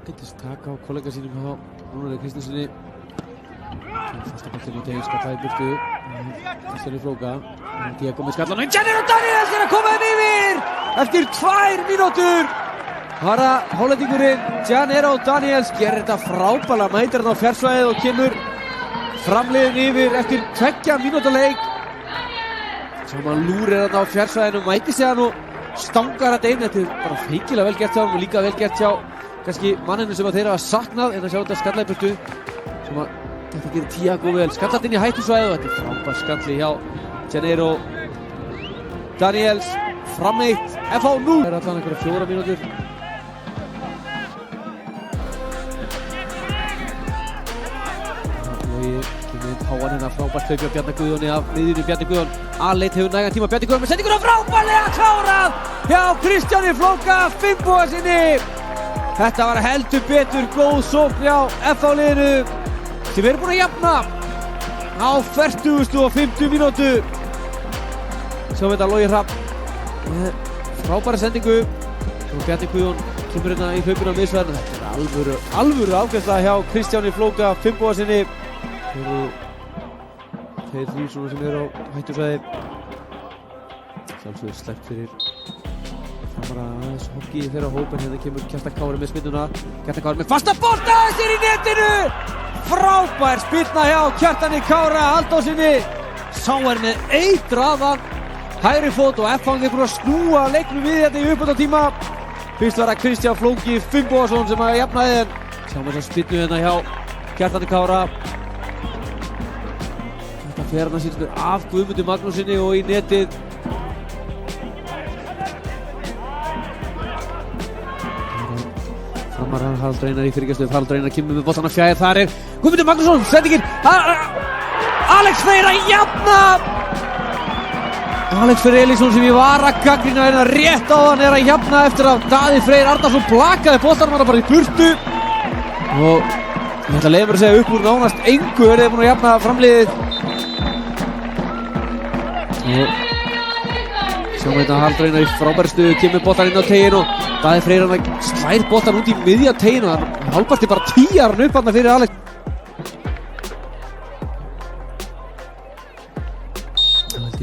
ágætis taka á kollega sínum hjá Rúnari Kristinssyni. Fyrsta boltinn í tegin skallaði burtu. Kristján Flóka. Diego með skallan. Janero Daniels er að koma inn yfir eftir 2 mínútur. Hara hollendingurinn Janero Daniels gerir þetta frábælega, mætir hann á fjársvæðið og kemur framliðin yfir eftir 2 mínúta leik. Sama lúrir hann á fjársvæðinu, mætir sig hann og stangar þetta inn. Þetta er bara feikilega vel gert hjá hann og líka vel gert hjá kannski manninu sem að þeir hafa saknað, en að sjá þetta skalla í burtu sem að þetta gerir Tiago vel. Skallat inn í hættusvæðið og þetta er frábær skalli hjá Janero Daniels. Frameitt FH nú. Það er allan einhverja 4 mínútur. Háan hérna frábært hlaupi á Bjarna Guðjóni af miðjunni. Bjarni Guðjón aðleit hefur nægan tíma. Bjarni Guðjón með sendinguna frábærlega klárað hjá Kristjáni Flóka Finnbogasyni. Þetta var heldur betur góð sókn hjá FH-liðinu sem er búin að jafna á 40. mínútu. Sjáum þetta Logi Hrafn með frábæra sendingu. Bjarni Guðjón kemur hérna í hlaupinu á miðsvæðinu. Þetta er alvöru afgreiðsla hjá Kristjáni Flóka Finnbogasyni. Þeir 3 svona sem eru á hættusvæði. Sjálfsögur sleppt fyrir framara aðeins hokki í þeirra hóp, en hérna kemur Kjartan Kári með spyrnuna. Kjartan Kári með fasta bolta, þessi er í netinu! Frábær spyrna hjá Kjartani Kára Halldórssyni. Sá er með eitraðan hægri fót og FH er búin að snúa leiknum við þetta í uppbótartíma. Fyrst var það Kristján Flóki Finnbogason sem að jafnaði, en sjáum þess að spyrnu hérna hjá Kjartani Kára. Þetta fer hann að sýnstur af Guðmundi Magnússyni og í netið. Framar Haraldur Einar í fyrirgæslu. Haraldur Einar kemur með boltan að fjær. Þar er Guðmundur Magnússon, sendingin. Alex Freyr að jafna. Alex Freyr Elísson sem ég var að gagnrýna hérna rétt á hann er að jafna eftir að Daði Freyr Arnarsson blakaði boltanum hann bara í burtu. Og ég ætla að leyfa mér að segja upp úr nánast engu er þeir búin að jafna framliðið. Og sjáum þetta Haraldur Einar í frábæri stuðu, kemur boltan inn á tegin og Daði Freyr hann slær boltan út í miðja tegin og hann hálfparti bara 10 hann upp hann fyrir Alex.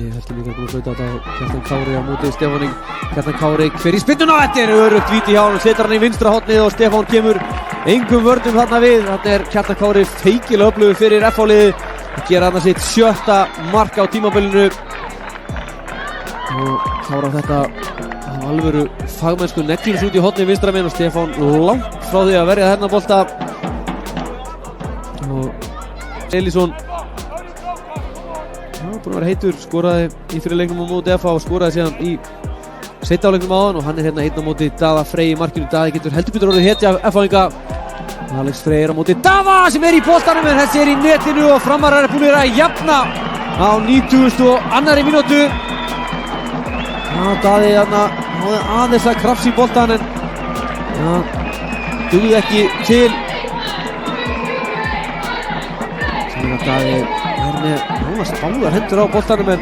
Ég held líka búin að flauta þetta á Kjartan Kári á móti Stefáni. Kjartan Kári fer í spyrnuna og þetta er örugt víti hjá hann, setur hann í vinstra hornið og Stefán kemur engum vörnum þarna við. Þarna er Kjartan Kári feikilega öflugur fyrir FH-liðið og gera þarna sitt 7. mark á tímabilinu. Og klárar þetta á alvöru fagmennsku, neglir út í hornið vinstra megin og Stefán langt frá því að verja þennan bolta. Og Elísson búinn að vera heitur, skoraði í fyrir leiknum á móti FH og skoraði síðan í seinni hálfleiknum áðan og hann er hérna einn á móti Daða Frey í markinu. Daði getur heldur betur orðið hetja FH-inga. Alex Freyr á móti Daða sem er í boltanum, en þessi er í netinu og Framarar er búin að jafna á 92. mínútu. Daði náði aðeins að krafsa í boltan en dugði ekki til. Sem er að Daði er með nánast báðar hendur á boltanum, en